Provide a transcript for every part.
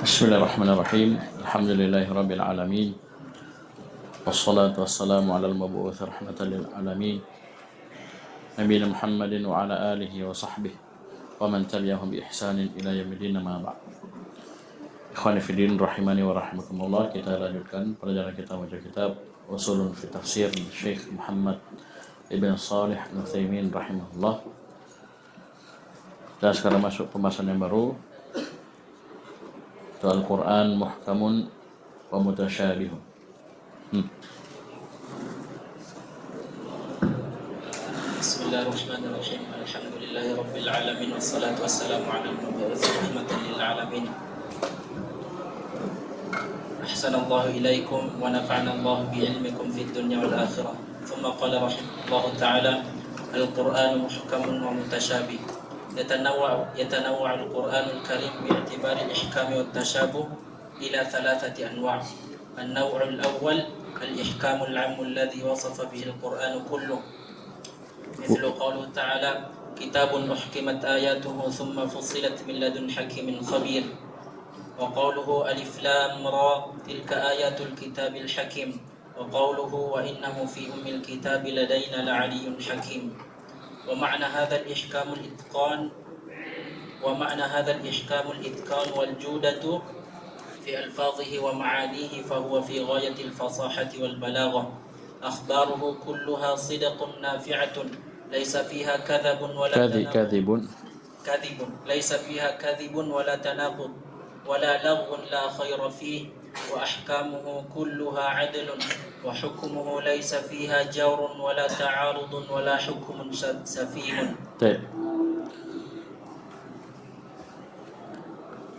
Bismillahirrahmanirrahim. Alhamdulillahirabbil alamin. Wassalatu wassalamu ala al-mab'uts rahmatan lil alamin. Nabiyina Muhammadin wa ala alihi wa sahbihi wa man tabi'ahum bi ihsanin ila yaumil ma ba'd. Ikhwani fi din rahimani wa rahimakumullah, kita lanjutkan pelajaran kita baca kitab Ushulun fi Tafsir Syekh Muhammad Ibn Shalih Al-Utsaimin rahimahullah. Dan sekarang masuk pembahasan yang baru. Al-Quran muhkamun wa mutasyabihun. Bismillahirrahmanirrahim. Alhamdulillahi rabbil alamin wassalatu wassalamu ala al-mab'uts rahmatan lil alamin. Ahsanallahu ilaikum wa nafa'ana Allah bi ilmikum fid dunya wal akhirah. Thumma qala rahimahullahu ta'ala al-Qur'an muhkamun wa mutashabih. يتنوع القرآن الكريم باعتبار الإحكام والتشابه إلى ثلاثة أنواع. النوع الأول الإحكام العام الذي وصف به القرآن كله، مثل قوله تعالى كتاب أحكمت آياته ثم فصلت من لدن حكيم خبير، وقوله ألف لام را تلك آيات الكتاب الحكيم، وقوله وإنه في أم الكتاب لدينا لعلي حكيم. ومعنى هذا الإحكام الإتقان والجودة في ألفاظه ومعانيه، فهو في غاية الفصاحة والبلاغة. أخباره كلها صدق نافعة ليس فيها كذب ليس فيها كذب ولا تناقض ولا لغو لا خير فيه، وأحكامه كلها عدل، وحكمه ليس فيها جور ولا تعارض ولا حكم سفيه. طيب.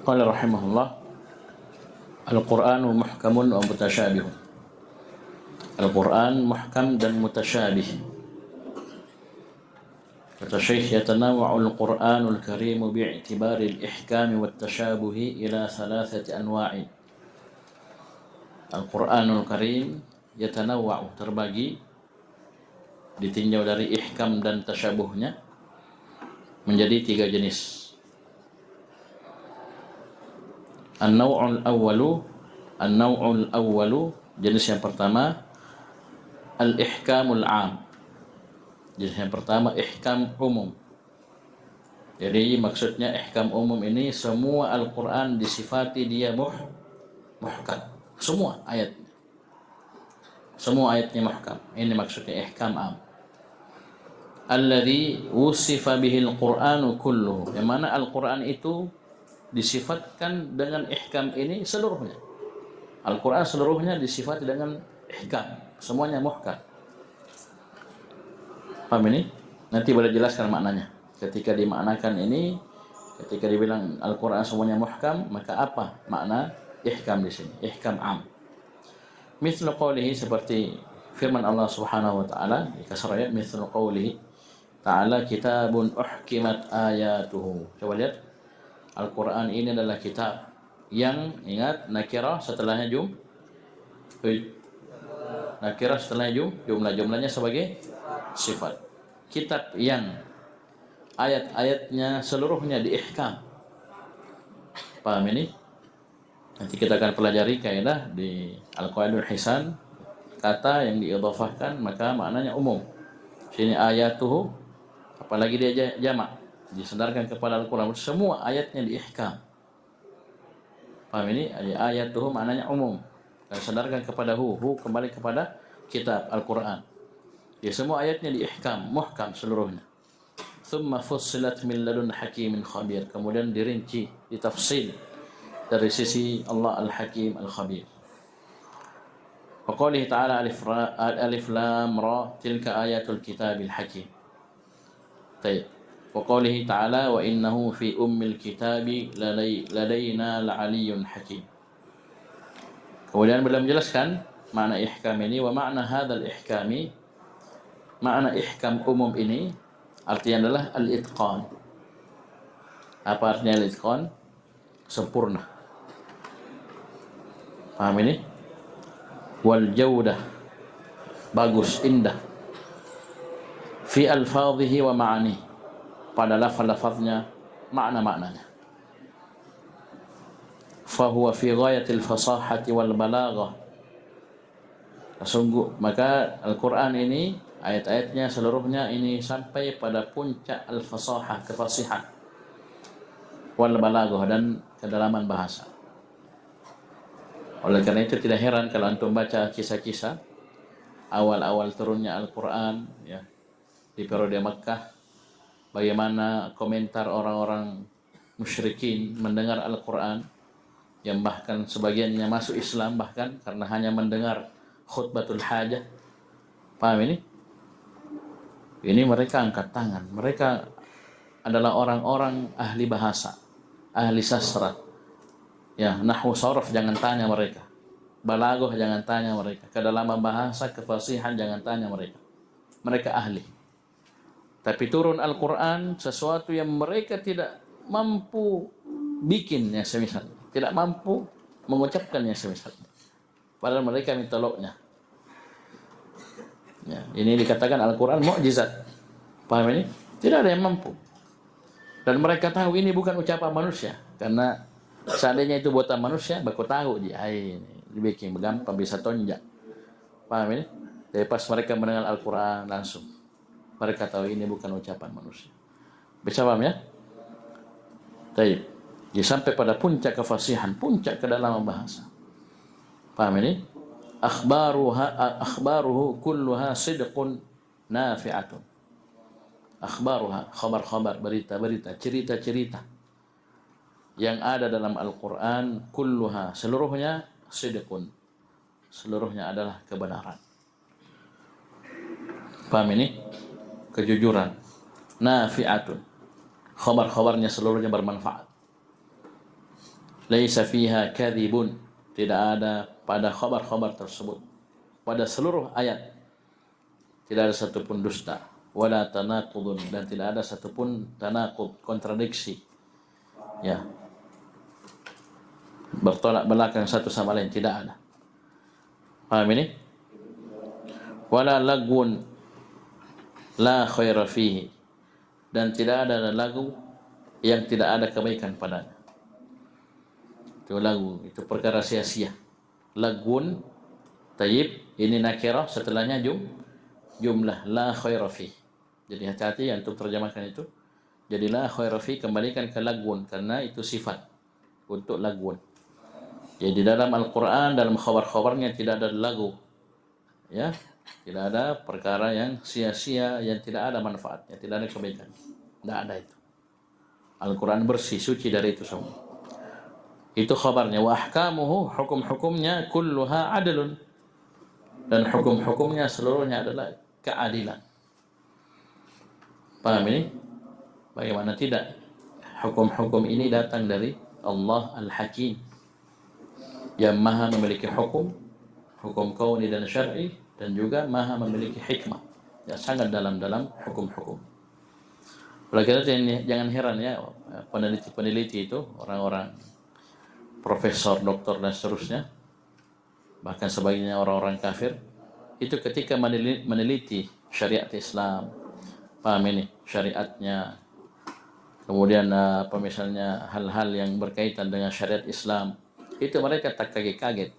قال رحمه الله القرآن محكم ومتشابه. Al-Quran muhkam dan mutasyabih. Kata Syekh, yatanawwa'ul Qur'anul Karim bi'tibari al-ihkam wa at-tashabuh ila thalathati anwa'i. Al-Quranul Karim yatanawwa'u, terbagi, ditinjau dari ihkam dan tasyabuhnya menjadi 3 jenis. An-naw'ul awwalu, jenis yang pertama al-ihkamul 'am. Jenis yang pertama ihkam umum. Jadi maksudnya ihkam umum ini semua Al-Quran disifati dia muhkam. Semua ayatnya muhkam. Ini maksudnya ihkam 'am. Alladzi wusifa bihil Qur'anu kulluhu. Yang mana Al-Quran itu disifatkan dengan ihkam ini seluruhnya. Al-Quran seluruhnya disifati dengan ihkam. Semuanya muhkam. Paham ini? Nanti boleh jelaskan maknanya. Ketika dimaknakan ini, ketika dibilang Al-Quran semuanya muhkam, maka apa makna ihkam di sini? Ihkam 'am. Mithlu qawlihi, seperti firman Allah Subhanahu wa taala di kasar ayat, mithlu qawlihi ta'ala kitabun uhkimat ayatuhu. Coba lihat, Al-Quran ini adalah kitab yang, ingat, nakirah setelahnya nakirah setelahnya jumlahnya sebagai sifat. Kitab yang ayat-ayatnya seluruhnya diihkam. Paham ini? Nanti kita akan pelajari kaidah di Al-Qawaidul Hisan, kata yang diidhafahkan maka maknanya umum. Sini ayatuhu, apalagi dia jamak, disandarkan kepada Al-Quran, semua ayatnya diihkam. Paham ini? Ayatuhu maknanya umum, dan sandarkan kepada hu kembali kepada kitab Al-Quran. Ya, semua ayatnya diihkam, muhkam seluruhnya. Thumma fussilat min ladun hakimin khabir. Kemudian dirinci, ditafsil dari sisi Allah Al-Hakim Al-Khabir. Wa qawlihi ta'ala alif lam ra tilka ayatul kitabil hakim. Baik. Wa qawlihi ta'ala wa innahu fi ummil kitabi ladaina la'aliyyun hakim. Kemudian beliau menjelaskan makna ihkam ini, wa makna hadzal ihkami, makna ihkam umum ini artinya adalah al-itqan. Apa artinya al-itqan? Sempurna. Paham ini? Wal jaudah, bagus, indah. Fi alfadhihi wa ma'ani, pada lafaz-lafaznya, makna-maknanya. fahuwa fi ghayatil fasahati wal balaghah. Sungguh maka Al-Quran ini ayat-ayatnya seluruhnya ini sampai pada puncak al-fasahah, kefasihan, wal balaghah, dan kedalaman bahasa. Oleh karena itu tidak heran kalau antum baca kisah-kisah awal-awal turunnya Al-Quran ya di periode Makkah, bagaimana komentar orang-orang musyrikin mendengar Al-Quran, yang bahkan sebagiannya masuk Islam bahkan karena hanya mendengar khutbatul hajah. Paham ini? Ini mereka angkat tangan. Mereka adalah orang-orang ahli bahasa, ahli sastra. Ya, nahwu saraf jangan tanya mereka. Balaghah jangan tanya mereka. Kedalaman bahasa, kefasihan jangan tanya mereka. Mereka ahli. Tapi turun Al-Quran sesuatu yang mereka tidak mampu bikinnya semisal, tidak mampu mengucapkannya semisal. Padahal mereka mitolognya. Ya, ini dikatakan Al-Quran mukjizat. Paham ini? Tidak ada yang mampu. Dan mereka tahu ini bukan ucapan manusia. Karena seandainya itu buatan manusia, baku tahu dia. Ini dibikin gampang bisa tonjak. Paham ini? Tapi pas mereka mendengar Al-Quran langsung mereka tahu ini bukan ucapan manusia. Bisa paham ya? Baik. Dia sampai pada puncak kefasihan, puncak kedalaman bahasa. Paham ini? Akhbaruhu kulluha sidqun nafi'atun. Akhbaruha, khabar-khabar, berita-berita, cerita-cerita yang ada dalam Al-Quran, kulluha, seluruhnya sidqun, seluruhnya adalah kebenaran. Paham ini? Kejujuran. Nafi'atun, khabar-khabarnya seluruhnya bermanfaat. Laisa fiha kadhibun, tidak ada pada khabar-khabar tersebut, pada seluruh ayat tidak ada satupun dusta, wala tanaqudun, dan tidak ada satupun tanaqud, kontradiksi, ya, bertolak belakang satu sama lain, tidak ada. Paham ini? Wala lagwun la khaira fihi, dan tidak ada lagu yang tidak ada kebaikan padanya. Itu lagu, itu perkara sia-sia. Lagun, tayyib, ini nakirah, setelahnya jumlah, la khaira fi. Jadi hati-hati untuk terjemahkan itu. Jadi la khaira fi kembalikan ke lagun, karena itu sifat untuk lagun. Jadi dalam Al-Quran, dalam khabar-khabarnya tidak ada lagu, ya, tidak ada perkara yang sia-sia, yang tidak ada manfaatnya, tidak ada kebaikan, tidak ada itu. Al-Quran bersih, suci dari itu semua. Itu khabarnya. Wa ahkamuhu, hukum-hukumnya kulluha adlun, dan hukum-hukumnya seluruhnya adalah keadilan. Paham ini? Bagaimana tidak? Hukum-hukum ini datang dari Allah Al-Hakim, yang maha memiliki hukum, hukum kauni dan syar'i, dan juga maha memiliki hikmah, ya, sangat dalam-dalam hukum-hukum. Oleh karena itu jangan heran ya, peneliti-peneliti itu, orang-orang profesor, doktor, dan seterusnya, bahkan sebagiannya orang-orang kafir, itu ketika meneliti syariat Islam, paham ini, syariatnya, kemudian misalnya hal-hal yang berkaitan dengan syariat Islam, itu mereka tak kaget-kaget.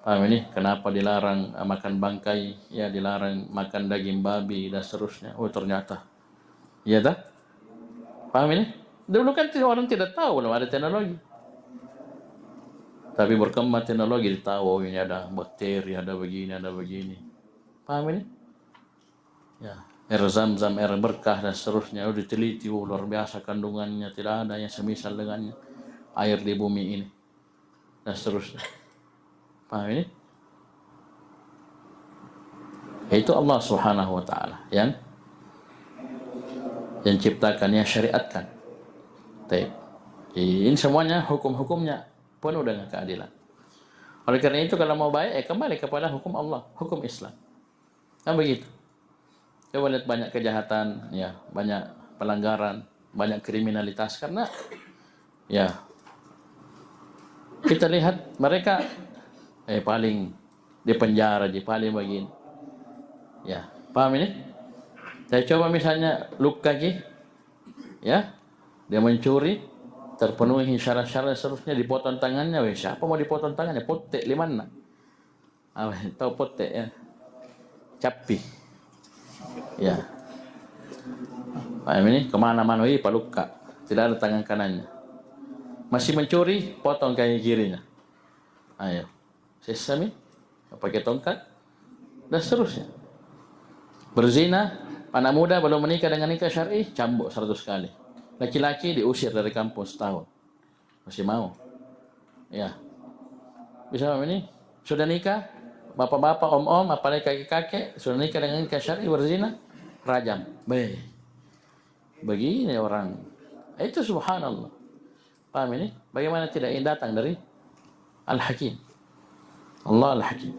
Paham ini, kenapa dilarang makan bangkai, ya, dilarang makan daging babi, dan seterusnya. Oh ternyata, ya tak? Paham ini? Dulu kan orang tidak tahu, belum ada teknologi. Tapi berkembang teknologi, tahu ini ada bakteri, ada begini. Paham ini? Ya, air zam-zam, air berkah, dan seterusnya. Diteliti, luar biasa kandungannya, tidak ada yang semisal dengannya air di bumi ini, dan seterusnya. Paham ini? Itu Allah Subhanahu wa Ta'ala yang ciptakan, yang syariatkan. Ini semuanya hukum-hukumnya penuh dengan keadilan. Oleh karena itu kalau mau baik, kembali kepada hukum Allah, hukum Islam. Kan begitu. Coba lihat banyak kejahatan, ya, banyak pelanggaran, banyak kriminalitas, karena ya kita lihat mereka paling di penjara, paling begini. Ya, paham ini? Saya coba misalnya Luka, ya, dia mencuri, terpenuhi syarat-syarat seterusnya dipotong tangannya. Siapa mau dipotong tangannya? Potek limana? Tahu potek ya? Capi. Ya. Paham ini? Kemana-mana paluka. Tidak ada tangan kanannya. Masih mencuri, potong kaki kirinya. Ayo. Sesami, pakai tongkat, dan seterusnya. Berzina, anak muda belum menikah dengan nikah syar'i, cambuk 100 kali. Laki-laki diusir dari kampung setahun. Masih mau? Ya. Bisa ini? Sudah nikah? Bapak-bapak, om-om, apalagi kakek-kakek, sudah nikah dengan nikah syar'i, berzina, rajam. Begini orang. Itu subhanallah. Paham ini? Bagaimana tidak datang dari Al-Hakim. Allah Al-Hakim.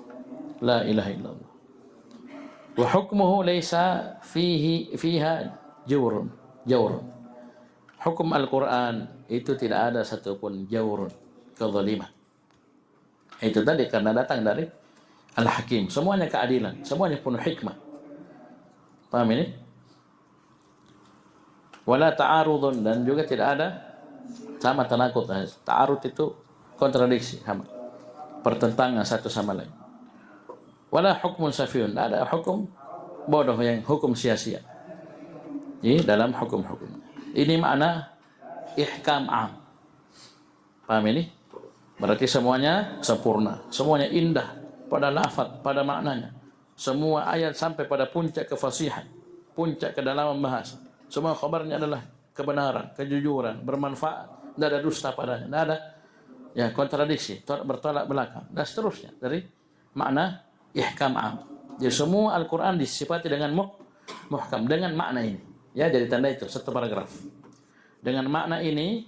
La ilaha illallah. Wa hukmuhu laysa fiha jawrun. Hukum Al-Quran itu tidak ada satupun jawrun, kezaliman. Itu tadi karena datang dari Al-Hakim. Semuanya keadilan, semuanya penuh hikmah. Paham ini? Wala ta'arudun, dan juga tidak ada sama tanakut. Ta'arud itu kontradiksi, sama. Pertentangan satu sama lain. Wala hukmun safiyun, ada hukum bodoh yang hukum sia-sia. Ini dalam hukum-hukum. Ini makna ihkam am. Paham ini? Berarti semuanya sempurna, semuanya indah pada lafaz, pada maknanya. Semua ayat sampai pada puncak kefasihan, puncak kedalaman bahasa. Semua khabarnya adalah kebenaran, kejujuran, bermanfaat, tidak ada dusta padanya, tidak ada ya kontradiksi, bertolak belakang, dan seterusnya dari makna ihkam am. Jadi semua Al-Quran disifati dengan muhkam, dengan makna ini. Ya, jadi tanda itu satu paragraf. Dengan makna ini,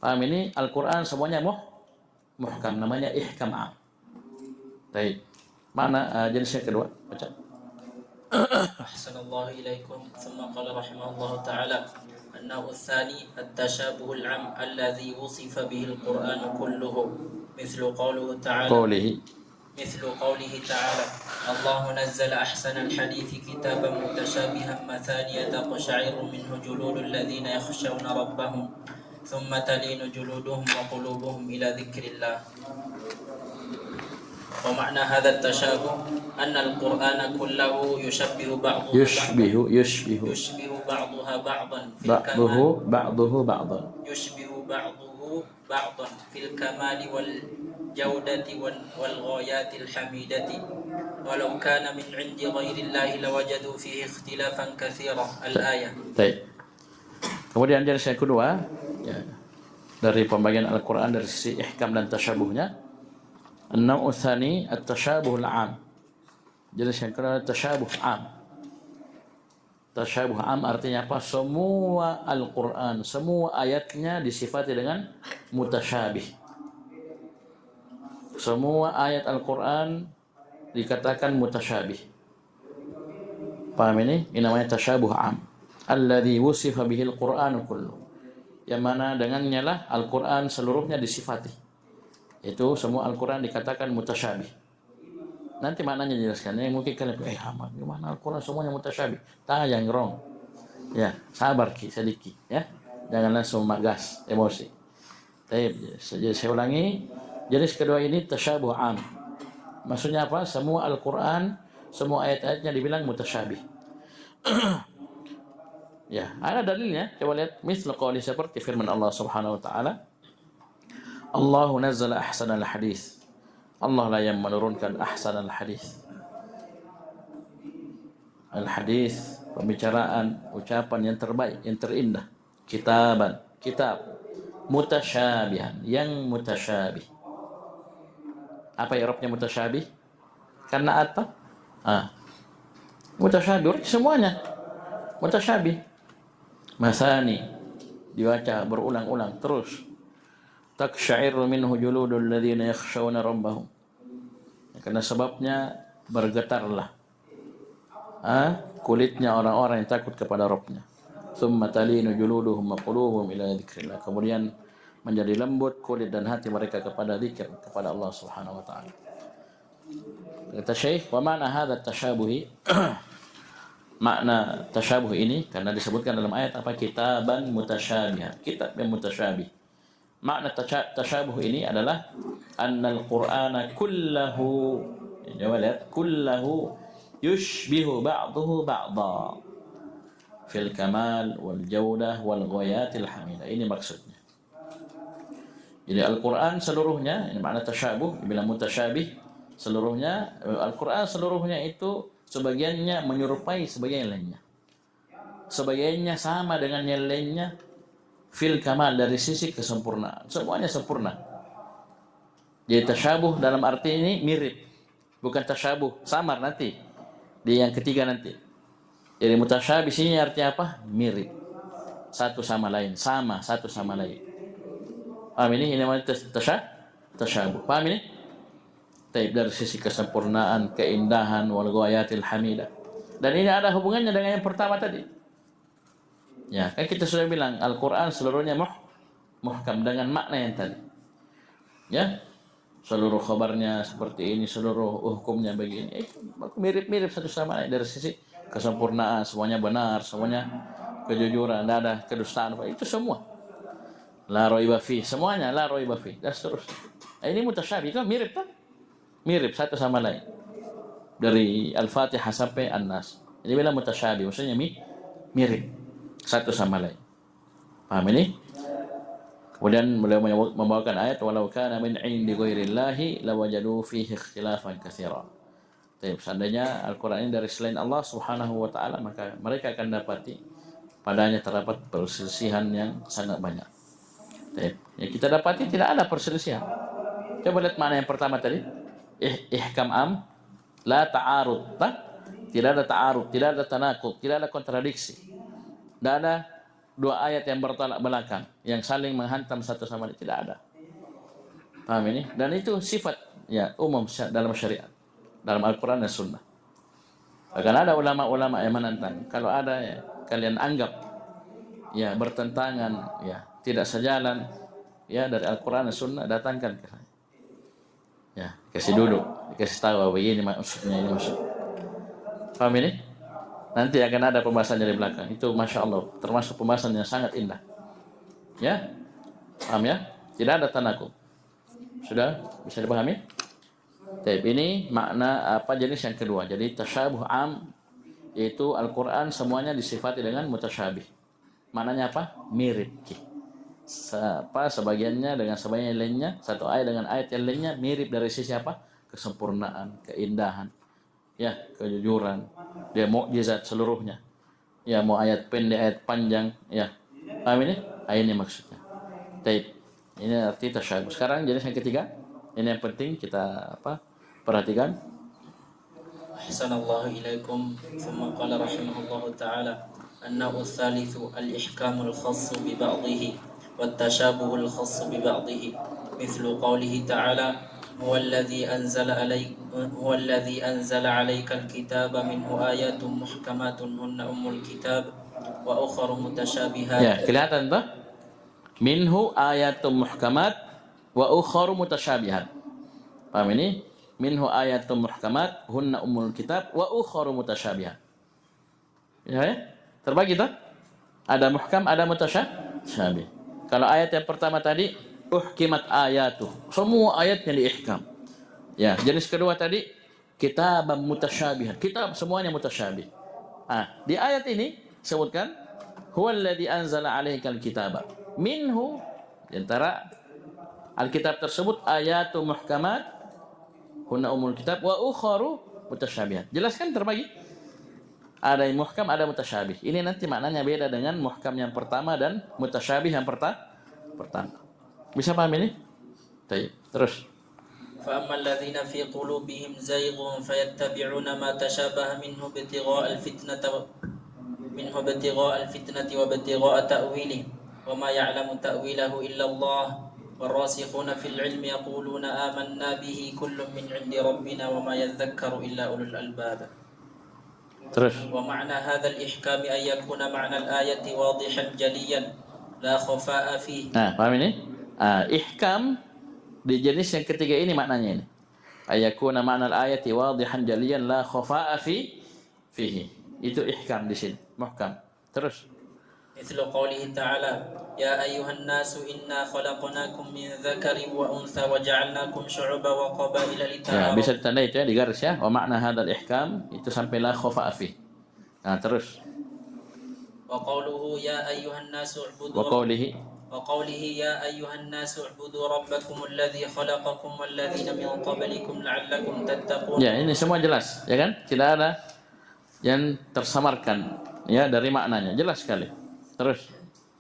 paham ini, Al-Quran semuanya muhkam, namanya ihkam am. Baik. Makna jenis yang kedua, baca. Ahsanallahu ilaikum. Thumma qala rahimahullahu ta'ala النوع الثاني التشابه العام الذي وصف به القرآن كله مثل قوله تعالى الله نزل أحسن الحديث كتابا متشابها مثانية تقشعر منه جلود الذين يخشون ربهم ثم تلين جلودهم وقلوبهم إلى ذكر الله. ومعنى هذا التشابه أن القرآن كله يشبه بعضه بعضها بعضا في الكمال والجودة والغايات الحميدة ولو كان من عند غير الله لوجدوا فيه اختلافا كثيرا. الآية. Kemudian jenis yang kedua ya, dari pembagian Al-Quran dari sisi ihkam dan tasyabuhnya. An-naw'u tsani at-tasyabuh al-'am. Jenis yang kedua tasyabuh 'am. Tasyabuh 'am artinya apa? Semua Al-Quran, semua ayatnya disifati dengan mutasyabih. Semua ayat Al-Quran dikatakan mutasyabih. Paham ini? Ini namanya tasyabuh 'am. Alladzi wusifa bihi al-Qur'an kullu. Yang mana dengannya lah Al-Quran seluruhnya disifati. Itu semua Al-Quran dikatakan mutasyabih. Nanti maknanya jelaskan. Yang mungkin kalian Ahmad, gimana Al-Quran semuanya mutasyabih? Yang wrong. Ya, sabar sedikit ya. Jangan langsung magas, emosi. Jadi saya ulangi, jenis kedua ini tasyabuh am. Maksudnya apa? Semua Al-Quran, semua ayat-ayatnya dibilang mutasyabih. Ya, ada dalilnya. Coba lihat, misal qauli seperti firman Allah Subhanahu wa taala. Allah nazzala ahsanal hadis. Allah lah yang menurunkan ahsanal hadis. Al-hadis, pembicaraan, ucapan yang terbaik, yang terindah. Kitab mutasyabihan, yang mutasyabih. Apa i'rabnya mutasyabih? Karena apa? Mutasyabih, semuanya mutasyabih. Masani dibaca berulang-ulang terus. Taqsha'iru minhu juludul ladzina yakhshawna rabbahum. Karena sebabnya bergetarlah kulitnya orang-orang yang takut kepada Rabbnya. Tsumma talinu juluduhum wa qulubuhum ila dzikrillah. Kemudian menjadi lembut kulit dan hati mereka kepada zikir kepada Allah Subhanahu wa taala. Kata Syekh, wa ma'na hadza tasyabuhi? Makna tasyabuh ini karena disebutkan dalam ayat apa? Kitaban mutasyabihan, kitab yang mutasyabih. Makna tasyabuh ini adalah annal Qur'ana kullahu, coba lihat, kullahu yushbihu ba'dahu ba'dha fil kamal wal jaudah wal ghayatil hamidah. Ini maksudnya. Jadi Al-Quran seluruhnya, ini makna tasyabuh, dibilang mutasyabih, seluruhnya, Al-Quran seluruhnya itu sebagiannya menyerupai sebagian lainnya. Sebagiannya sama dengan yang lainnya fil kamal, dari sisi kesempurnaan. Semuanya sempurna. Jadi tasyabuh dalam arti ini mirip. Bukan tasyabuh, samar nanti. Di yang ketiga nanti. Jadi mutasyabih sini artinya apa? Mirip. Satu sama lain. Sama, satu sama lain. Paham ini? Ini namanya tasyabuh. Paham ini? Taib, dari sisi kesempurnaan, keindahan, wal ghayatil hamidah. Dan ini ada hubungannya dengan yang pertama tadi. Ya, kan kita sudah bilang Al-Quran seluruhnya muhkam dengan makna yang tadi. Ya, seluruh khabarnya seperti ini, seluruh hukumnya begini. Mirip-mirip satu sama lain dari sisi kesempurnaan, semuanya benar, semuanya kejujuran, tidak ada kedustaan. Itu semua. La raiba fi, semuanya la raiba fi, dan seterusnya. Ini mutasyabih, kan mirip kan? Mirip satu sama lain. Dari Al-Fatihah sampai An-Nas. Ini bilang mutasyabih, maksudnya mirip satu sama lain. Paham ini? Kemudian beliau membawakan ayat walau kana min 'indi ghairillahi lawajadu fihi ikhtilafan katsira. Jadi seandainya Al-Qur'an ini dari selain Allah Subhanahu wa taala, maka mereka akan dapati padanya terdapat perselisihan yang sangat banyak. Jadi, yang kita dapati tidak ada perselisihan. Coba lihat mana yang pertama tadi. Ihkam am, la ta'arud. Tidak ada ta'arud, tidak ada tanaqud, tidak ada kontradiksi. Tidak ada dua ayat yang bertolak belakang, yang saling menghantam satu sama lain. Tidak ada. Paham ini? Dan itu sifat ya umum dalam syariat, dalam Al-Quran dan Sunnah. Bahkan ada ulama-ulama yang menantang. Kalau ada ya, kalian anggap ya bertentangan, ya tidak sejalan ya dari Al-Quran dan Sunnah, datangkan ke saya. Ya, kasih duduk, kasih tahu begini maksudnya, ini maksud. Paham ini? Nanti akan ada pembahasannya di belakang. Itu Masya Allah, termasuk pembahasan yang sangat indah. Ya, paham ya? Tidak ada tanakub. Sudah bisa dipahami? Baik, ini makna apa jenis yang kedua. Jadi tasyabuh am, yaitu Al-Quran semuanya disifati dengan mutasyabih. Maknanya apa? Mirip. Sebagiannya dengan sebagian yang lainnya, satu ayat dengan ayat yang lainnya mirip dari sisi apa? Kesempurnaan, keindahan, ya, kejujuran, dia mukjizat seluruhnya. Ya, mau ayat pendek, ayat panjang, ya. Paham ini? Ini maksudnya. Baik. Ini arti tasyabuh. Sekarang jenis yang ketiga. Ini yang penting kita perhatikan. Ahsanallahu ilaikum. Thumma qala rahimahullahu ta'ala annahu tsalitsu al-ihkamul khassu bi ba'dihi wat tashabuhul khassu bi ba'dihi mithlu qawlihi ta'ala هو الذي أنزل عليك الكتاب منه آيات محكمات هن أم الكتاب وأخر متشابهات. Ya, kelihatan tak? Minhu ayatum muhkamat wa ukharu mutasyabihat. Paham ini? Minhu ayatum muhkamat hunna ummul kitab wa ukharu mutasyabihat. Ya, terbagi tak? Ada muhkam, ada mutasyabih. Kalau ayat yang pertama tadi uhkimat ayatuh, semua ayatnya diihkam. Ya, jenis kedua tadi kitab mutasyabihat, kitab semuanya mutasyabih. Di ayat ini sebutkan huwallazi anzala 'alaikal kitaba minhu, di antara Alkitab tersebut ayatu muhkamat hunna umul kitab wa ukharu mutasyabihat. Jelaskan terbagi. Ada yang muhkam, ada mutasyabih. Ini nanti maknanya beda dengan muhkam yang pertama dan mutasyabih yang pertama. Bisa paham ini? Baik, terus. فأما الذين في قلوبهم زيغ فيتبعون ما تشابه منه ابتغاء الفتنة وابتغاء تأويله وما يعلم تأويله إلا الله والراسخون في العلم يقولون آمنا به كل من عند ربنا وما يذكر إلا أولو الألباب. Terus. ومعنى هذا الإحكام أن يكون معنى الآية واضحا جليا لا خفاء فيه. Paham ini? Ihkam di jenis yang ketiga ini maknanya ini. Ayakuna ma'nal ayati wadihan jaliyan la khafa'a fihi. Itu ihkam di sini, muhkam. Terus. مثل قوله تعالى يا أيها الناس إنا خلقناكم من ذكر وأنثى وجعلناكم شعوبا وقبائل Ya, bisa لتعارفوا. ditandai itu ya di garis ya. Wa makna hadzal ihkam itu sampai la khafa fi. Nah, terus وقوله يا أيها الناس اعبدوا wa qawlihi وقوله يا أيها الناس اعبدوا ربكم الذي خلقكم والذين من قبلكم لعلكم تتقون. ya, ini semua jelas, ya kan? Tidak ada yang tersamarkan ya dari maknanya, jelas sekali. Terus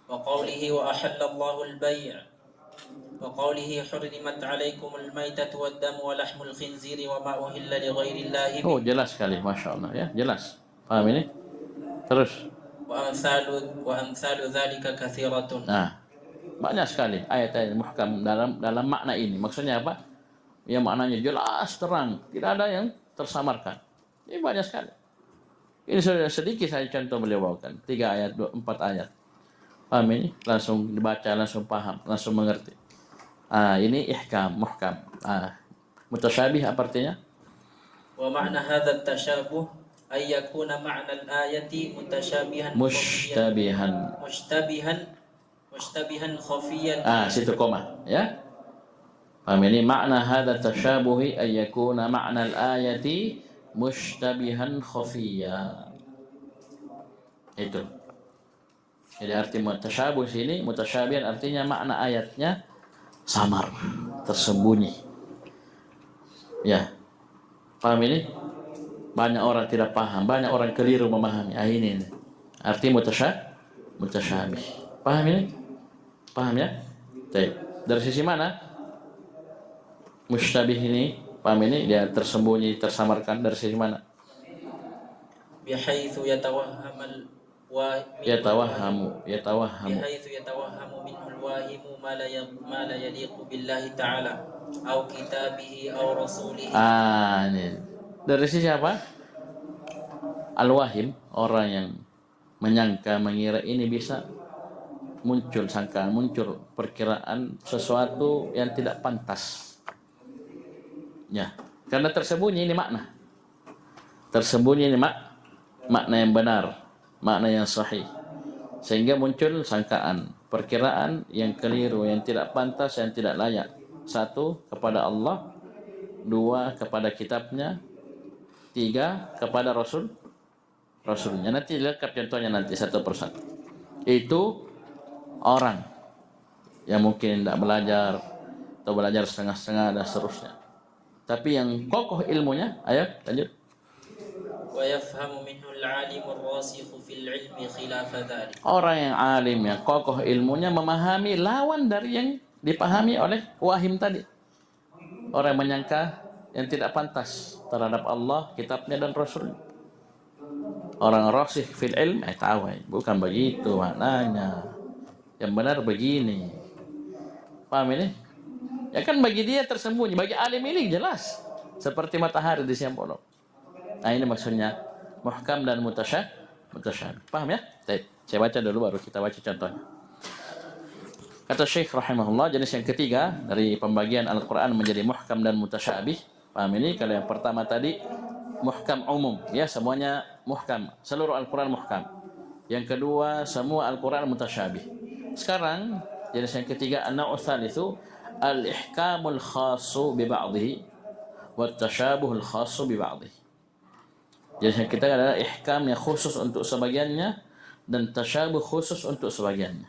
وقوله وأحل الله البيع وقوله حرمت عليكم الميتة والدم ولحم الخنزير وما أهل لغير الله به. oh, jelas sekali, Masya Allah ya, jelas. Paham ini? Terus وأمثال ذلك كثيرة. nah, banyak sekali ayat-ayat muhkam dalam makna ini. Maksudnya apa? Ya maknanya jelas terang, tidak ada yang tersamarkan. Ini banyak sekali. Ini sudah sedikit saya contoh beliau bawakan. 3 ayat, 4 ayat. Paham ini? Langsung dibaca, langsung paham, langsung mengerti. Ini ihkam, muhkam. Mutasyabih apa artinya? ومعنى هذا التشابه أن يكون معنى الآية متشابها Mushtabihan. مشتبها خفيا. Situ koma, ya. Paham ini? Makna hadza tasyabuhi ay yakuna ma'na al-ayati mushtabihan khafiyya. Itu. Jadi arti mutasyabuh sini, mutasyabihan artinya makna ayatnya samar, tersembunyi. Ya. Paham ini? Banyak orang tidak paham, banyak orang keliru memahami. Ini arti mutasyabih. Paham ini? Paham ya? Baik. Dari sisi mana? Musytabih ini, paham ini? Dia tersembunyi, tersamarkan dari sisi mana? بحيث يتوهم Yatawahhamu. بحيث يتوهم منه الواهم ما لا يليق بالله تعالى أو كتابه أو رسوله. Ini. Dari sisi apa? Al-wahim, orang yang menyangka, mengira ini bisa muncul sangkaan, muncul perkiraan sesuatu yang tidak pantas. Ya, karena tersembunyi ini makna. Tersembunyi ini makna yang benar, makna yang sahih. Sehingga muncul sangkaan, perkiraan yang keliru, yang tidak pantas, yang tidak layak. 1 kepada Allah, 2 kepada kitabnya, 3 kepada Rasulnya. Nanti lengkap contohnya nanti satu persatu. Itu orang yang mungkin tidak belajar atau belajar setengah-setengah dan seterusnya. Tapi yang kokoh ilmunya, ayo lanjut. ويفهم منه العالم الراسخ في العلم خلاف ذلك. Orang yang alim, yang kokoh ilmunya memahami lawan dari yang dipahami oleh wahim tadi. Orang yang menyangka yang tidak pantas terhadap Allah, kitabnya dan Rasulnya. Orang rasikh fil ilm, tahu, bukan begitu maknanya. Yang benar begini. Paham ini? Ya kan bagi dia tersembunyi, bagi alim ini jelas. Seperti matahari di siang bolong. Nah ini maksudnya muhkam dan mutasyabih. Paham ya? Baik, saya baca dulu baru kita baca contohnya. Kata Syekh rahimahullah, jenis yang ketiga dari pembagian Al-Quran menjadi muhkam dan mutasyabih. Paham ini? Kalau yang pertama tadi muhkam umum, ya semuanya muhkam, seluruh Al-Quran muhkam. Yang kedua semua Al-Quran mutasyabih. Sekarang jenis yang ketiga an-naw'u tsalitsu al-ihkamul khassu bi ba'dhihi wa at-tasyabuhul khassu bi ba'dhihi. Jadi yang kita adalah ihkam yang khusus untuk sebagiannya dan tasyabuh khusus untuk sebagiannya.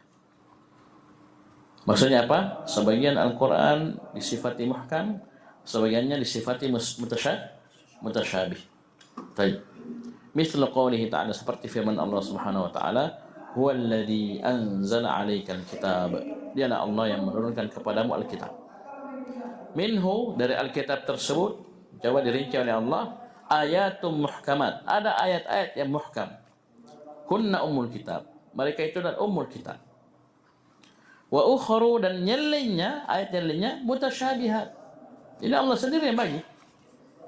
Maksudnya apa? Sebagian Al-Quran disifati muhkam, sebagiannya disifati mutasyabih. Baik. Misal qawlihi ta'ala, seperti firman Allah Subhanahu wa taala, "Huwa alladhi anzala 'alaikal kitab." Dialah Allah yang menurunkan kepadamu Alkitab. Minhu, dari Alkitab tersebut, coba dirinci oleh Allah, ayatum muhkamat. Ada ayat-ayat yang muhkam. Kunna ummul kitab. Mereka itu dan ummul kitab. Wa ukharu, dan yang lainnya, ayat yang lainnya mutasyabihat. Ini Allah sendiri yang bagi.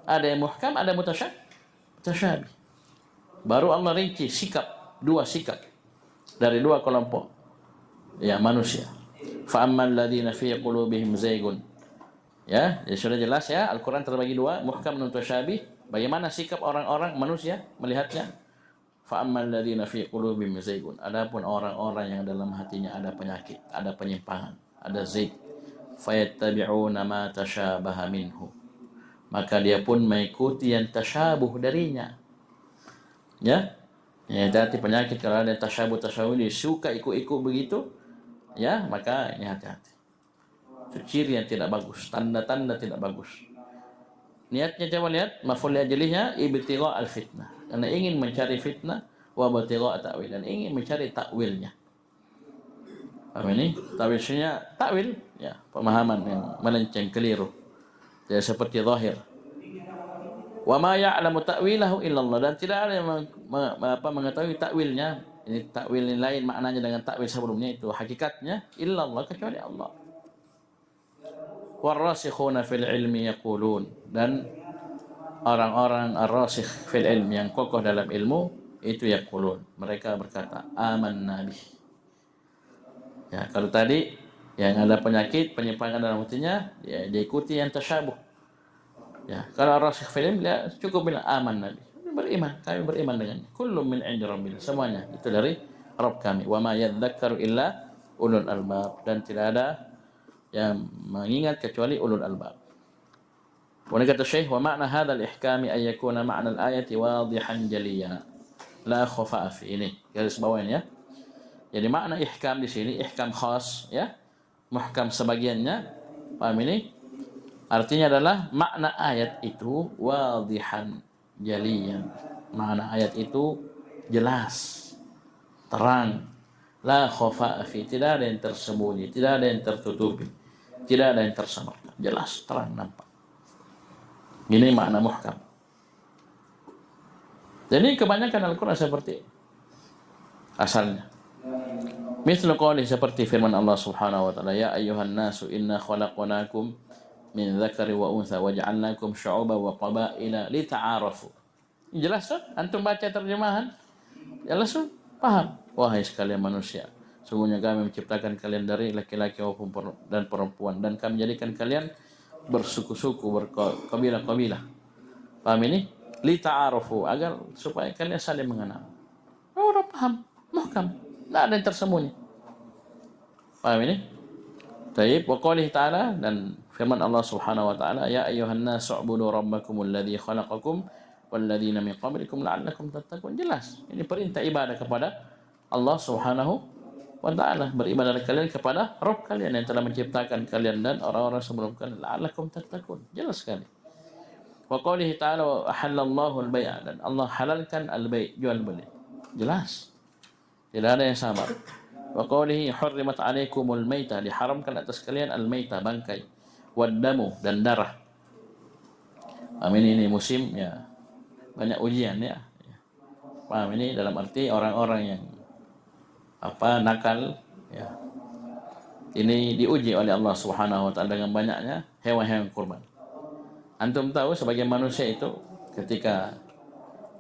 Ada yang muhkam, ada mutasyabih. Baru Allah rinci sikap, 2 sikap dari 2 kelompok ya manusia. Fa ammal ladzina fi qulubihim zaygun. Ya, sudah jelas ya, Al-Quran terbagi 2, muhkam dan mutasyabih. Bagaimana sikap orang-orang manusia melihatnya? Fa ammal ladzina fi qulubihim zaygun. Adapun orang-orang yang dalam hatinya ada penyakit, ada penyimpangan, ada zayg, fayattabi'una ma tashabaha minhu. Maka dia pun mengikuti yang tasyabuh darinya. Ya. Ya, hati penyakit kalau ada tasyabuh dia suka ikut-ikut begitu, ya, maka ini hati-hati. Itu ciri yang tidak bagus, tanda-tanda tidak bagus. Niatnya coba lihat, maf'ul ajlinya ibtigha' al-fitnah. Karena ingin mencari fitnah wa ibtigha' ta'wil, dan ingin mencari takwilnya. Paham ini? Takwilnya takwil, ya, pemahaman yang melenceng keliru. Tidak seperti zahir. Wa ma ya'lamu ta'wilahu illallah, dan tidak ada yang mengetahui takwilnya. Ini takwil lain maknanya dengan takwil sebelumnya itu hakikatnya illallah, kecuali Allah. Warasikhuna fil ilmi yaqulun, dan orang-orang ar-rasikh fil ilmi yang kokoh dalam ilmu itu yaqulun, mereka berkata amanna bih. Ya, kalau tadi yang ada penyakit penyimpangan dalam hatinya, ya diikuti yang tasyabuh. Ya, kalau ar-rasikh fil ilmi dia cukup bilang amanna bih, beriman, kami beriman dengannya. Kullum min 'indi rabbil, semuanya itu dari Rabb kami. Wa ma yadzakkaru illa ulul albab, dan tidak ada yang mengingat kecuali ulul albab. Kemudian kata Syekh, wa makna hadzal ihkami ay yakuna ma'na al-ayati wadihan jaliya la khafa'a fi. Ini garis bawahnya ya. Jadi makna ihkam di sini ihkam khas, ya. Muhkam sebagiannya. Paham ini? Artinya adalah makna ayat itu wadihan jaliyan. Makna ayat itu jelas, terang. La khafa'a fi, tidak ada yang tersembunyi, tidak ada yang tertutupi, tidak ada yang tersamarkan, jelas, terang, nampak. Ini makna muhkam. Jadi kebanyakan Al-Quran seperti asalnya. Mithlu qawli, seperti firman Allah Subhanahu wa taala, ya ayyuhan nasu inna khalaqnakum min dzakari wa untha waja'alnakum syu'uban wa qabaila lita'arafu. Jelas kan? Antum baca terjemahan, jelas kan? Paham? Wahai sekalian manusia, sungguhnya kami menciptakan kalian dari laki-laki dan perempuan, dan kami jadikan kalian bersuku-suku, berkabilah-kabilah. Paham ini? Li ta'arufu, agar supaya kalian saling mengenal. Orang paham, muhkam, tidak ada yang tersembunyi. Paham ini? Taib. Wa qawlihi ta'ala, dan firman Allah Subhanahu wa ta'ala, ya ayyuhan nasu u'budu rabbakumul ladzi khalaqakum walladzina min qablikum la'allakum tattaqun. Jelas, ini perintah ibadah kepada Allah Subhanahu wa ta'ala, beribadah kalian kepada Rabb kalian yang telah menciptakan kalian dan orang-orang sebelum kalian, la'allakum tattaqun. Jelas sekali. Wa qawlihi ta'ala wa ahallallahu al-bai'a, dan Allah halalkan al-bai', jual beli. Jelas, tidak ada yang samar. Wa qawlihi hurrimat 'alaikumul maita, diharamkan atas kalian al-maita, bangkai, wad-damu, dan darah. Amin. Ini musim, ya, banyak ujian, ya. Paham ini? Dalam arti orang-orang yang nakal, ya, ini diuji oleh Allah Subhanahu wa taala dengan banyaknya hewan-hewan kurban. Antum tahu sebagai manusia itu ketika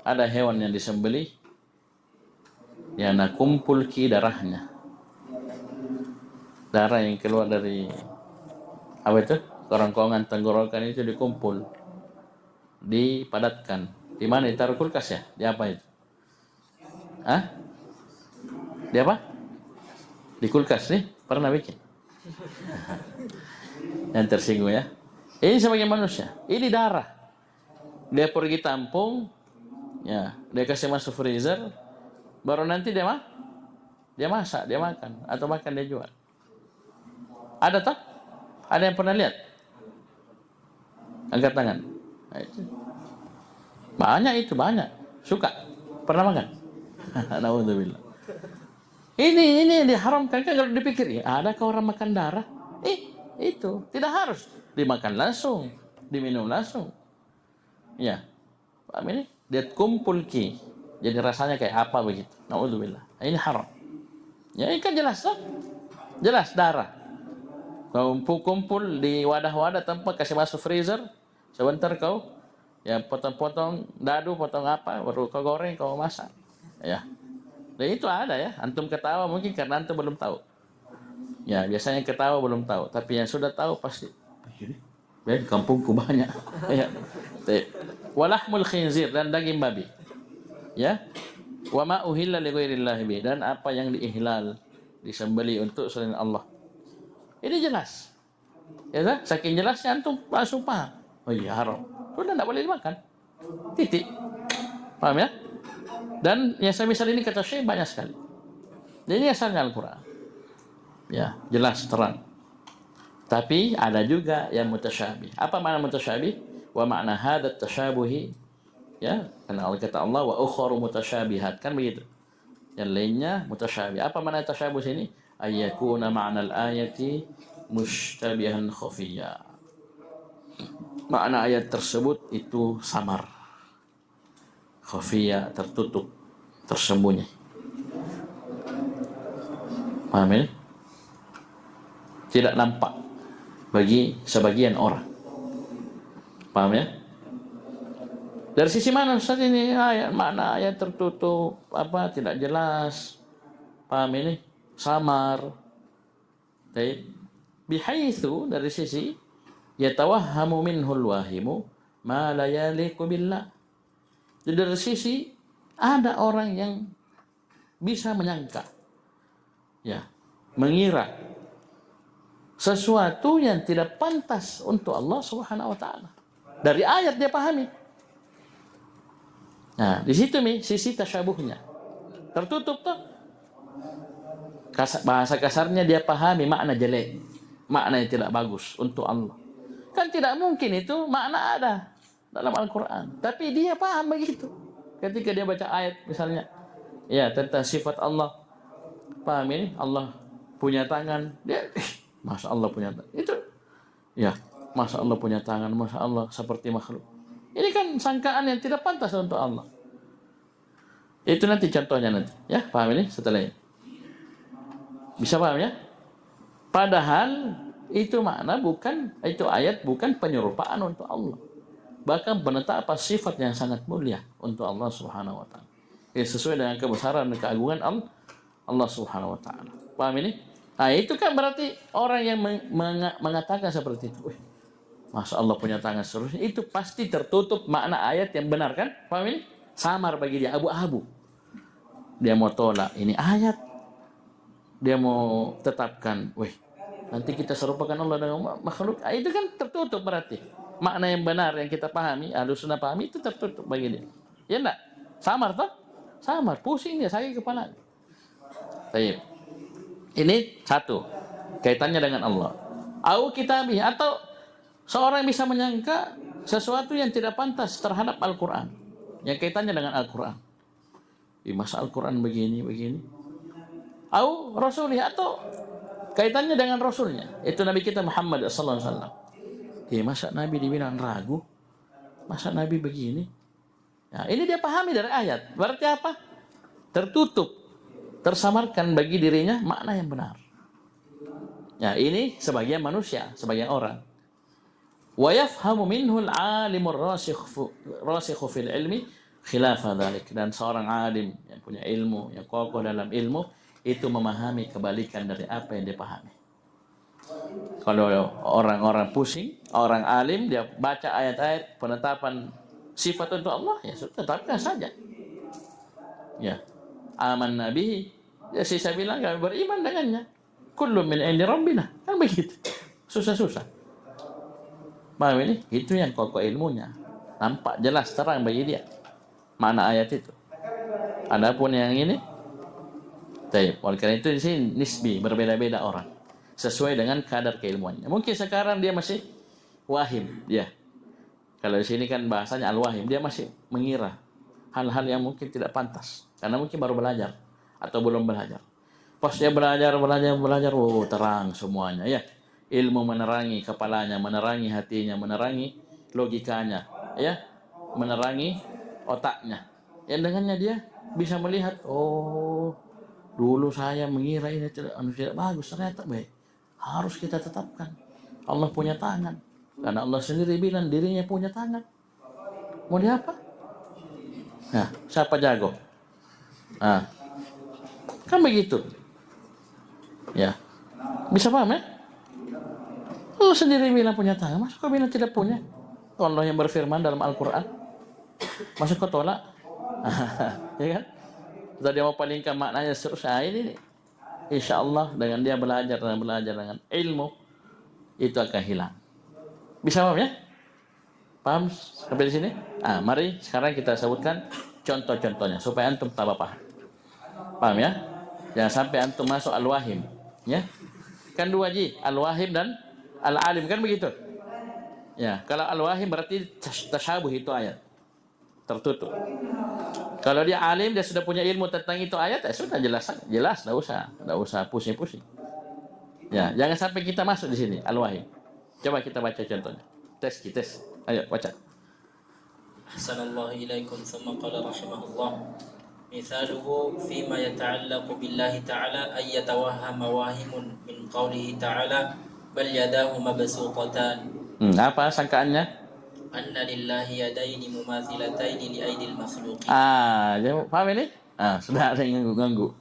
ada hewan yang disembelih, ya, kumpul darahnya. Darah yang keluar dari apa itu? Kerongkongan tenggorokan itu dikumpul, dipadatkan. Di mana? Ditaruh kulkas, ya? Di apa itu? Di apa? Di kulkas nih, pernah bikin. Yang tersinggung, ya. Ini sebagai manusia, ini darah. Dia pergi tampung, ya, dia kasih masuk freezer, baru nanti dia masak, dia makan, atau makan dia jual. Ada tak? Ada yang pernah lihat? Angkat tangan. Nah, itu. Banyak. Suka. Pernah makan? Naudzubillah. Ini diharamkan kan, kalau dipikir, ya, adakah orang makan darah? Itu tidak harus dimakan langsung, diminum langsung. Ya. Paham ini? Dia kumpul jadi rasanya kayak apa begitu. Naudzubillah. Ini haram. Ya, ini kan jelas tak? Jelas darah. Kumpul di wadah-wadah tempat, kasih masuk freezer. Sebentar kau, ya, potong-potong dadu, potong apa, baru kau goreng, kau masak. Ya. Dan itu ada, ya. Antum ketawa mungkin karena antum belum tahu. Ya, biasanya ketawa belum tahu, tapi yang sudah tahu pasti. Kampungku banyak. Ya. Walahmul khinzir, dan daging babi. Ya. Wa ma uhilla li ghairillahi bi, dan apa yang diihlal, disembeli untuk selain Allah. Ini jelas. Ya kan? Saking jelasnya antum langsung paham. Oh iya haram. Sudah tidak boleh dimakan. Titik. Paham ya? Dan yang semisal ini kata Syekh banyak sekali. Jadi asalnya Al-Quran. Ya, jelas terang. Tapi ada juga yang mutasyabih. Apa makna mutasyabih? Wa makna hadat tasyabuhi. Ya, karena Allah kata Allah wa ukharu mutasyabihat, kan begitu. Yang lainnya mutasyabih. Apa makna tasyabuh sini? Ayyakuna ma'nal ayati mushtabihan khafiyya. Makna ayat tersebut itu samar, khafiyya, tertutup, tersembunyi. Paham ya? Tidak nampak bagi sebagian orang. Paham ya? Dari sisi mana Ustaz ini ayat, makna ayat tertutup, apa tidak jelas? Paham ini? Samar. Baik. Bihaitsu, dari sisi yatawahhamu minhul wahimu ma la yaliqu billah. Jadi dari sisi ada orang yang bisa menyangka, ya, mengira sesuatu yang tidak pantas untuk Allah Subhanahu wa taala. Dari ayat dia pahami. Nah, di situ nih sisi tasyabuhnya. Tertutup tuh. Bahasa kasarnya dia pahami makna jelek, makna yang tidak bagus untuk Allah. Kan tidak mungkin itu makna ada dalam Al-Quran. Tapi dia paham begitu. Ketika dia baca ayat misalnya, ya tentang sifat Allah, paham ini Allah punya tangan, dia masa Allah punya tangan. Itu ya, masa Allah punya tangan, masa Allah seperti makhluk. Ini kan sangkaan yang tidak pantas untuk Allah. Itu nanti contohnya nanti, ya paham ini setelah ini. Bisa paham ya? Padahal itu makna bukan, itu ayat bukan penyerupaan untuk Allah. Bahkan penetapan sifat yang sangat mulia untuk Allah Subhanahu wa taala. Sesuai dengan kebesaran dan keagungan Allah Subhanahu wa taala. Paham ini? Nah, itu kan berarti orang yang mengatakan seperti itu. Masa Allah punya tangan seterusnya, itu pasti tertutup makna ayat yang benar kan? Paham ini? Samar bagi dia, abu-abu. Dia mau tolak ini ayat. Dia mau tetapkan, nanti kita serupakan Allah dengan makhluk. Itu kan tertutup berarti. Makna yang benar yang kita pahami, Ahlussunnah pahami, itu tertutup bagi dia. Ya enggak? Samar toh? Samar, pusing dia, sakit kepala. Baik. Ini satu, kaitannya dengan Allah. Au kitabih, atau seorang bisa menyangka sesuatu yang tidak pantas terhadap Al-Quran, yang kaitannya dengan Al-Quran. Masa Al-Quran begini. Au rasulih, atau kaitannya dengan rasulnya, itu Nabi kita Muhammad sallallahu alaihi wasallam. Masa Nabi dibilang ragu? Masa Nabi begini? Nah, ini dia pahami dari ayat. Berarti apa? Tertutup, tersamarkan bagi dirinya makna yang benar. Ya, ini sebagian manusia, sebagian orang. Wa yafhamu minhu al-alimur rasikhu fil ilmi khilafa dzalik, dan seorang alim yang punya ilmu, yang kokoh dalam ilmu, itu memahami kebalikan dari apa yang dia pahami. Kalau orang-orang pusing, orang alim, dia baca ayat-ayat penetapan sifat untuk Allah, ya sudah tetapkan saja. Ya, aman nabi, ya saya bilang kami beriman dengannya. Kullu min indi rabbina, kan begitu. Susah-susah. Paham ini? Itu yang kokoh ilmunya. Nampak jelas terang bagi dia mana ayat itu. Adapun yang ini, oleh karena itu di sini nisbi, berbeda-beda orang sesuai dengan kadar keilmuannya. Mungkin sekarang dia masih wahim, dia. Kalau di sini kan bahasanya al-wahim, dia masih mengira hal-hal yang mungkin tidak pantas karena mungkin baru belajar atau belum belajar. Pas dia belajar, terang semuanya ya. Ilmu menerangi kepalanya, menerangi hatinya, menerangi logikanya, ya, menerangi otaknya. Yang dengannya dia bisa melihat, oh, dulu saya mengira ini tidak bagus, ternyata baik. Harus kita tetapkan Allah punya tangan, karena Allah sendiri bilang dirinya punya tangan. Mau dia apa? Nah, siapa jago? Nah, kan begitu. Ya, bisa paham ya? Allah sendiri bilang punya tangan, masa kau bilang tidak punya? Allah yang berfirman dalam Al-Quran, masa kau tolak? Ya kan? atau dia mau palingkan maknanya seterusnya, ini insya Allah dengan dia belajar dengan ilmu itu akan hilang. Bisa paham ya? Paham sampai di sini? Mari sekarang kita sebutkan contoh-contohnya supaya antum tambah paham. Paham ya? Jangan sampai antum masuk al-wahim, ya. Kan dua ji, al-wahim dan al-alim, kan begitu? Ya, kalau al-wahim berarti tasyabuh itu ayat. Tertutup. Kalau dia alim, dia sudah punya ilmu tentang itu ayat, sudah jelas, enggak usah pusing-pusing. Ya, jangan sampai kita masuk di sini al-wahim. Coba kita baca contohnya. Tes. Ayo baca. Ahsanallahu ilaikum thumma qala rahimahullah. Mithaluhu fima yata'allaqu billahi ta'ala ay yatawahhama wahimun min qawlihi ta'ala bal yadahu mabsuutatan. Apa sangkaannya? Anna lillahi yadaini mumathilataini li aidil makhluqin. Paham ini? Sudah ada yang ganggu.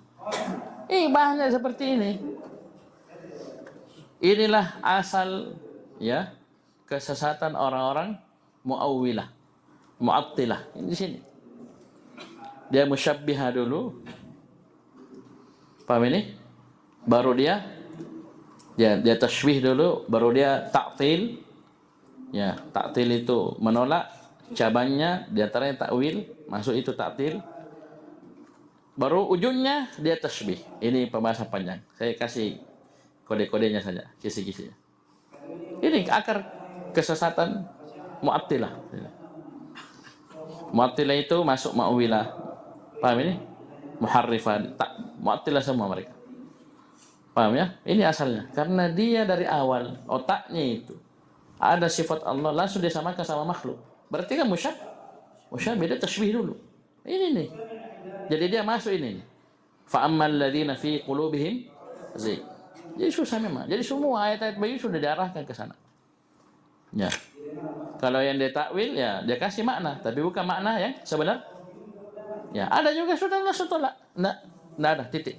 Bahannya seperti ini. Inilah asal ya kesesatan orang-orang Mu'attilah. Ini di sini. Dia musyabbiha dulu. Paham ini? Baru dia tashbih dulu, baru dia ta'til. Ya, ta'til itu menolak, cabangnya di antaranya ta'wil, masuk itu ta'til. Baru ujungnya dia tashbih. Ini pembahasan panjang. Saya kasih kode-kodenya saja, kisi-kisinya. Ini akar kesesatan Mu'attilah. Mu'attilah itu masuk Mu'awwilah. Paham ini? Muharrifah. Mu'attilah semua mereka. Paham ya? Ini asalnya. Karena dia dari awal, otaknya itu ada sifat Allah, langsung dia samakan sama makhluk. Berarti kan musyabih, dia tashbih dulu. Ini nih. Jadi dia masuk ini nih. Fa'ammal ladzina fi qulubihim zayg. Jadi susah memang. Jadi semua ayat-ayat bayi sudah diarahkan ke sana. Ya. Kalau yang dia takwil, ya dia kasih makna, tapi bukan makna yang sebenar. Ya, ada juga sudah langsung tolak. Enggak ada, titik.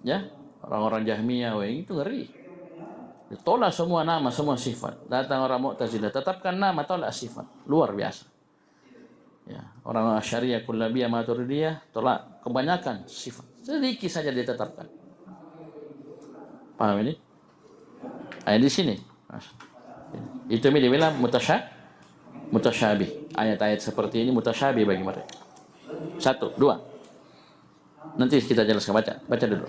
Ya, orang-orang Jahmiyah itu ngeri. Ditolak semua nama, semua sifat. Datang orang Mu'tazilah, tetapkan nama, tolak sifat. Luar biasa. Ya, orang Asy'ariyah, Kullabiyah, Maturidiyah, tolak kebanyakan sifat. Sedikit saja ditetapkan. Paham ini? Di sini. Itu dibilang mutasyabih. Ayat-ayat seperti ini mutasyabih bagi mereka. 1, 2. Nanti kita jelaskan, baca dulu.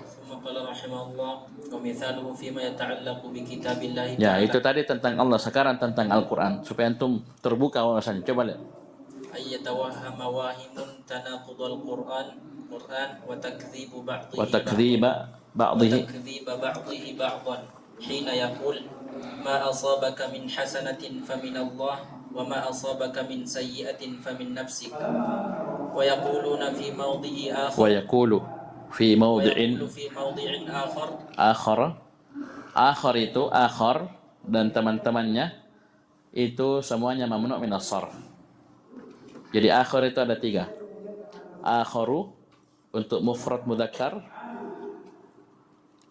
Ya, itu tadi tentang Allah, sekarang tentang Al-Qur'an supaya antum terbuka wawasannya. Coba lihat. Ayyatawahhama wahimun tanaqudul Qur'an wa takdzibu ba'dihi Wa takdziba ba'dihi ba'dan hina yaqul ma asabaka min hasanatin famin Allah wa ma asabaka min sayyi'atin famin nafsik wa yaquluna fi mawdi'i akhar wa yaqulu fi mawdi'in akhar itu akhar dan teman-temannya itu semuanya mamnu' min as-sarf. Jadi akhar itu ada 3. Akharu untuk mufrad mudzakkar,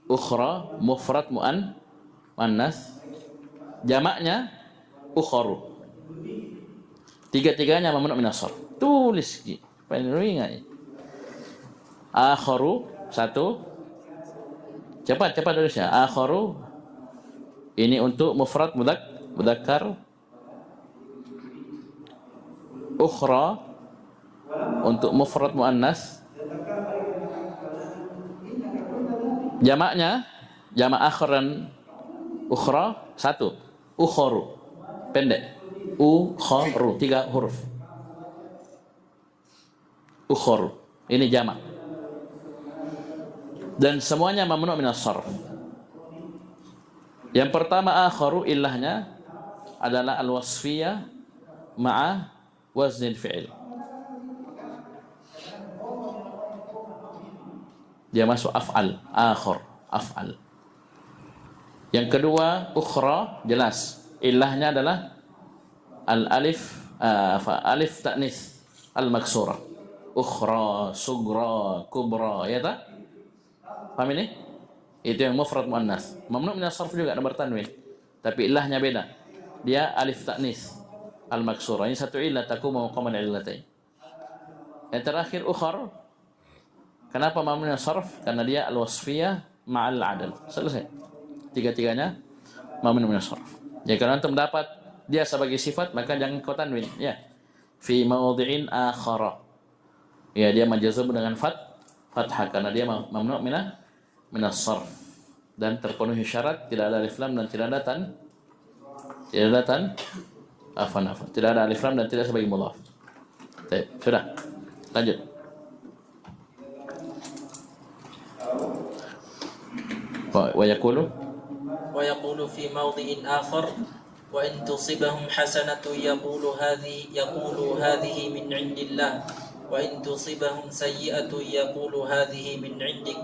ukhra mufrad muannas, jamaknya ukharu. Tiga-tiganya mamnu' min as-sarf. Tulis ki. Pengen ingat. Akharu 1. Cepat tulisnya. Akharu ini untuk mufrad mudzakkar. Ukhra untuk mufrad muannas. Jamaknya jamak akhar dan ukhra 1. Ukharu. Pendek. Ukharu 3 huruf. Ukharu. Ini jamak. Dan semuanya mamnu' min as-sarf. Yang pertama akharu ilahnya adalah al-wasfiyah ma'a waznil fi'il. Dia masuk af'al, akhar, af'al. Yang kedua ukhra jelas. Ilahnya adalah al-alif alif ta'nis al-maksurah. Ukhra, sugra, kubra, ya tak? Paham ini? Itu yang mufrad muannas. Mamnu' min as-sarf juga nomor tanwin. Tapi ilahnya beda. Dia alif ta'nis al-maksurah. Ini satu ilah taqumu maqaman illatain. Yang terakhir ukhar Kenapa mamnu minas sarf? Karena dia al-wasfiyah ma'al adal. Selesai. Tiga-tiganya mamnu minas sarf. Ya, kalau antum dapat dia sebagai sifat, maka jangan kau tanwin. Ya. Fi mawdi'in akhara. Ya, dia majazum dengan fathah karena dia mamnu minas sarf. Dan terpenuhi syarat, tidak ada alif lam dan tidak ada tidak ada alif lam dan tidak sebagai mudhaf. Baik, sudah. Lanjut. Wa yaqulu fi mawdi'in akhar wa in tusibahum hasanatu yaqulu hadhihi min 'indillah wa in tusibahum sayyi'atu yaqulu hadhihi min 'indik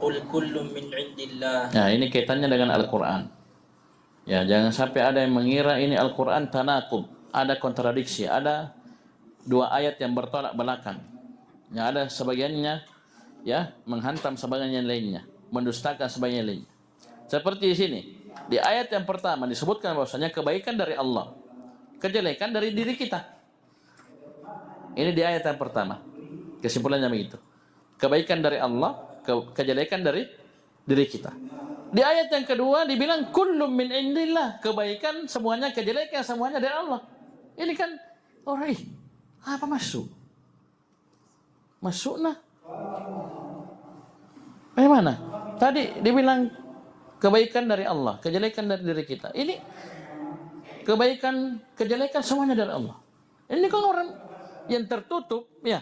qul kullun min 'indillah. Nah, ini kaitannya dengan Al-Qur'an. Ya, jangan sampai ada yang mengira ini Al-Qur'an tanaqub, ada kontradiksi, ada dua ayat yang bertolak belakang. Yang ada sebagiannya ya menghantam sebagian yang lainnya, mendustakan sebagian yang lainnya. Seperti di sini, di ayat yang pertama disebutkan bahwasanya kebaikan dari Allah, kejelekan dari diri kita. Ini di ayat yang pertama. Kesimpulannya begitu. Kebaikan dari Allah, kejelekan dari diri kita. Di ayat yang kedua dibilang kullum min indillah, kebaikan semuanya, kejelekan semuanya dari Allah. Ini kan apa masuk? Masuk nah. Bagaimana? Tadi dibilang kebaikan dari Allah, kejelekan dari diri kita. Ini kebaikan, kejelekan semuanya dari Allah. Ini kan orang yang tertutup, ya,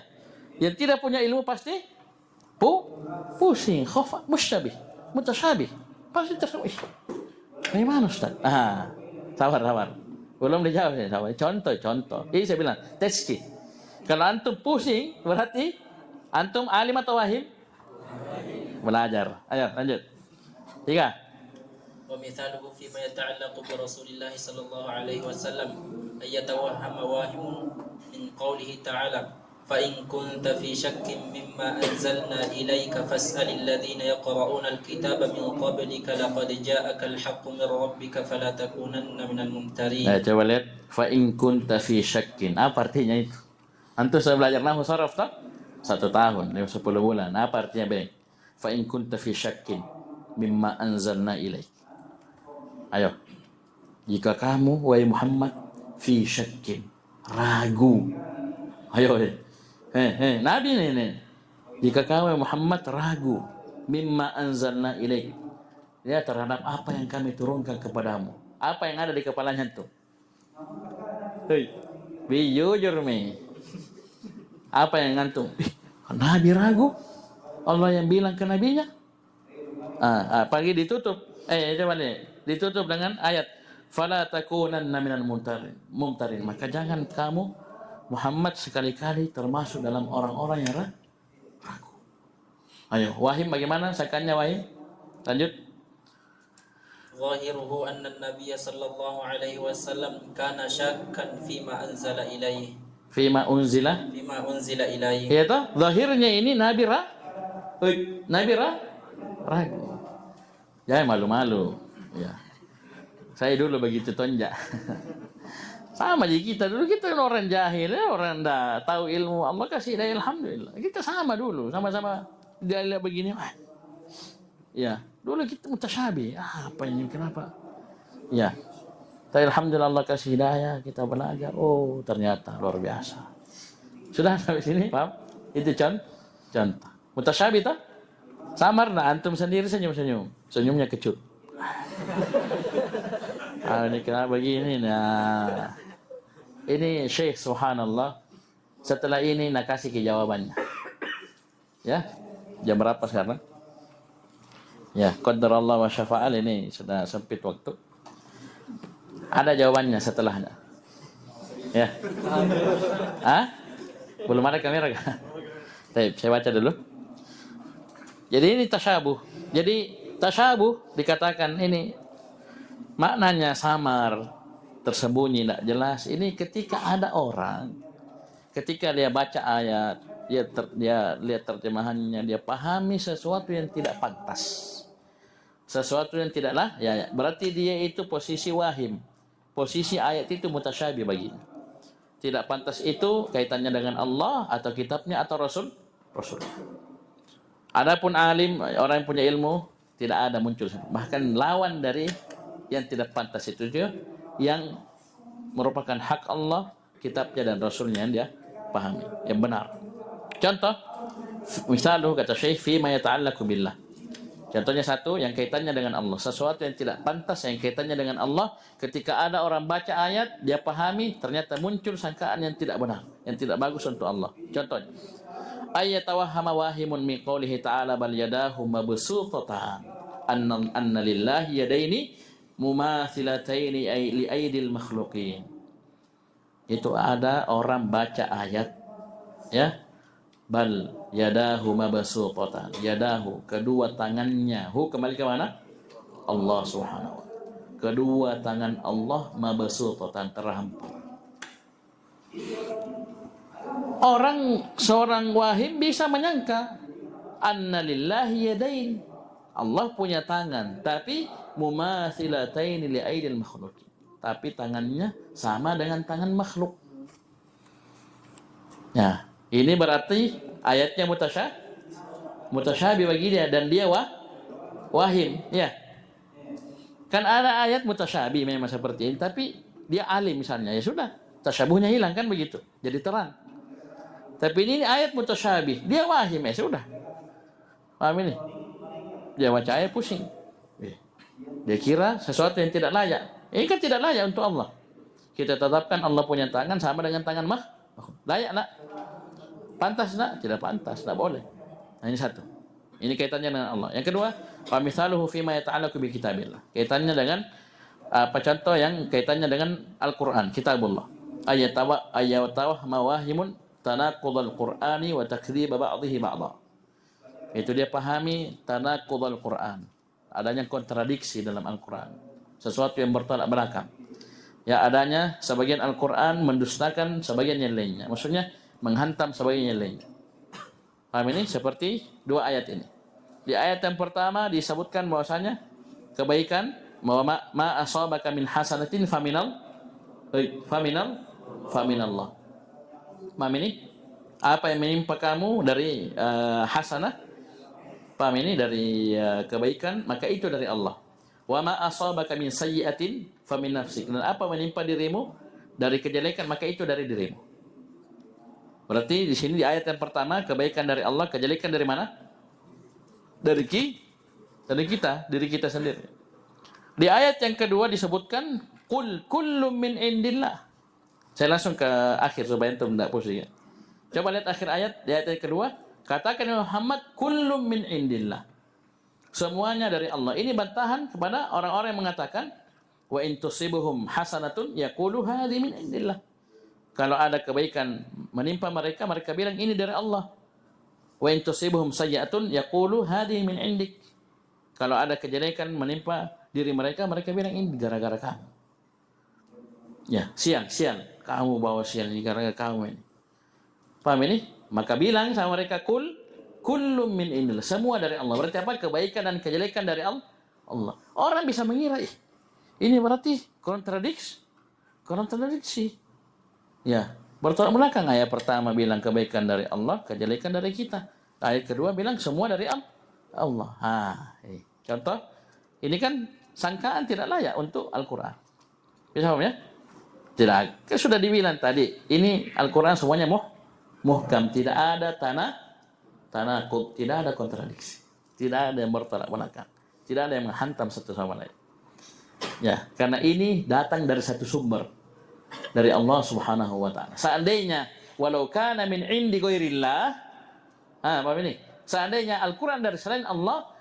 yang tidak punya ilmu pasti pusing, khafa, mutasyabih, pasti tersebut. Bagaimana Ustaz? Sabar. Belum dijawab ya, sabar. Contoh. Ini saya bilang, teski. Kalau antum pusing, berarti antum alim atau wahim? Belajar. Ayo, lanjut. 3. ومثاله فيما يتعلق برسول الله صلى الله عليه وسلم أن يتوهم واهم من قوله تعالى فإن كنت في شك مما أنزلنا إليك فاسأل الذين يقرؤون الكتاب من قبلك لقد جاءك الحق من ربك فلا تكونن من الممترين. Coba lihat فإن كنت في شك. Apa artinya itu? Antum sudah belajar nahwu saraf tak? 1 tahun, 10 bulan. Apa artinya baik? فإن كنت في شك مما أنزلنا إليك. Ayo, jika kamu wahai Muhammad fi syakkin, ragu. Ayo, Nabi ini. Jika kamu wahai Muhammad ragu, mimma anzalna ilaik, ya terhadap apa yang kami turunkan kepadamu. Apa yang ada di kepalanya itu? Jujur mi. Apa yang ngantung? Nabi ragu. Allah yang bilang ke nabinya. Pagi ditutup. Coba nih. Ditutup dengan ayat fala takunanna minal mumtarin. Maka jangan kamu Muhammad sekali-kali termasuk dalam orang-orang yang ragu. Ayo, Wahim bagaimana sakannya Wahim? Lanjut. Zahiruhu anna an-nabiy sallallahu alaihi wasallam kana syakkan fima anzala ilaihi. Fima unzila ilaihi. Ya toh, zahirnya ini Nabi ragu. Jangan malu-malu. Ya. Saya dulu begitu tonjak. Sama aja kita dulu, kita orang jahil, orang enggak tahu ilmu. Allah kasih hidayah, alhamdulillah. Kita sama dulu, sama-sama dia lihat begini. Ya, dulu kita mutasyabih. Apa ini kenapa? Ya. Tapi alhamdulillah Allah kasih hidayah, kita belajar. Oh, ternyata luar biasa. Sudah sampai sini, paham? Itu contoh. Mutasyabih tak? Samar nah, antum sendiri senyum-senyum. Senyumnya kecut. Ini kenapa begini? Nah, ini Syekh subhanallah. Setelah ini nak kasih ke jawabannya. Ya, jam berapa sekarang? Ya, qadarullah wa syafa'al, ini sudah sempit waktu. Ada jawabannya setelahnya. Ya. Belum ada kamera kan? Baik, saya baca dulu. Jadi ini tasyabuh. Jadi tasyabuh dikatakan ini maknanya samar, tersembunyi, tidak jelas. Ini ketika ada orang, ketika dia baca ayat, dia lihat terjemahannya, dia pahami sesuatu yang tidak pantas, sesuatu yang tidaklah, ya, berarti dia itu posisi wahim, posisi ayat itu mutasyabih baginya. Tidak pantas itu kaitannya dengan Allah atau kitabnya atau Rasul. Adapun alim, orang yang punya ilmu, tidak ada muncul. Bahkan lawan dari yang tidak pantas itu juga yang merupakan hak Allah, kitabnya dan rasulnya yang dia pahami, yang benar. Contoh, misalnya kata Syekh, fima yata'allaku billah. Contohnya satu, yang kaitannya dengan Allah. Sesuatu yang tidak pantas yang kaitannya dengan Allah, ketika ada orang baca ayat, dia pahami, ternyata muncul sangkaan yang tidak benar, yang tidak bagus untuk Allah. Contohnya, ayatawahhama wahimun min qawlihi ta'ala bal yadahu mabsutatan anna lillahi yadaini mumathilataini li aidil makhluqin. Itu ada orang baca ayat, ya, bal yadahu mabsutatan, yadahu, kedua tangannya, kembali ke mana? Allah Subhanahu wa ta'ala. Kedua tangan Allah mabsutatan, terhampar. Seorang wahim bisa menyangka anna lillahi yadain, Allah punya tangan, tapi mumathilataini li aidil makhluqin, tapi tangannya sama dengan tangan makhluk. Ya, ini berarti ayatnya mutasyabi bagi dia, dan dia wahim, ya. Kan ada ayat mutasyabi memang seperti ini, tapi dia alim misalnya, ya sudah, tasyabuhnya hilang, kan begitu, jadi terang. Tapi ini ayat mutasyabi, dia wahim, ya sudah. Paham ini? Dia baca ayat pusing. Dia kira sesuatu yang tidak layak. Ini kan tidak layak untuk Allah. Kita tetapkan Allah punya tangan sama dengan tangan makhluk. Layak nak? Pantas nak? Tidak pantas, tidak boleh. Nah, ini satu. Ini kaitannya dengan Allah. Yang kedua, wa mithaluhu fima yata'allaqu bi kitabillah. Kaitannya dengan apa, contoh yang kaitannya dengan Al-Qur'an, kitabullah. Ayatawah mawahimun tanaqudul Qur'ani wa takdzib ba'dhihi ba'dha. Itu dia pahami tanaqudul Qur'an, adanya kontradiksi dalam Al-Qur'an, sesuatu yang bertolak belakang. Ya, adanya sebagian Al-Qur'an mendustakan sebagian yang lainnya. Maksudnya menghantam sebagian yang lainnya. Paham ini? Seperti dua ayat ini. Di ayat yang pertama disebutkan bahwasanya kebaikan, bahwa ma asabaka min hasanatin faminallah. Paham ini? Apa yang menimpa kamu dari hasanah, paham ini, dari kebaikan, maka itu dari Allah. Wa ma asabaka min sayyi'atin famin nafsik. Dan apa menimpa dirimu dari kejelekan, maka itu dari dirimu. Berarti di sini di ayat yang pertama kebaikan dari Allah, kejelekan dari mana? Dari kita, diri kita sendiri. Di ayat yang kedua disebutkan qul kullum min indillah. Saya langsung ke akhir supaya antum tidak pusing. Ya. Coba lihat akhir ayat, di ayat yang kedua, katakan Muhammad kullum min indillah. Semuanya dari Allah. Ini bantahan kepada orang-orang yang mengatakan wa in tusibuhum hasanatun yaqulu hadhi min indillah. Kalau ada kebaikan menimpa mereka, mereka bilang ini dari Allah. Wa in tusibuhum sayyi'atun yaqulu hadhi min indik. Kalau ada kejelekan menimpa diri mereka, mereka bilang ini gara-gara kamu. Ya, siang, kamu bawa siang ini gara-gara kamu ini. Paham ini? Maka bilang sama mereka kullum min indillah, semua dari Allah. Berarti apa? Kebaikan dan kejelekan dari Allah. Orang bisa mengira ini berarti kontradiksi. Ya, bertolak belakang. Ayat pertama bilang kebaikan dari Allah, kejelekan dari kita. Ayat kedua bilang semua dari Allah. Contoh, ini kan sangkaan tidak layak untuk Al-Qur'an. Bisa paham ya? Tidak, sudah dibilang tadi, ini Al-Qur'an semuanya muhkam, tidak ada tanaqud, tidak ada kontradiksi, tidak ada yang bertolak belakang, tidak ada yang menghantam satu sama lain. Ya, karena ini datang dari satu sumber, dari Allah Subhanahu wa ta'ala. Seandainya walau kana min indi ghairillah, paham ini? Seandainya Al-Qur'an dari selain Allah,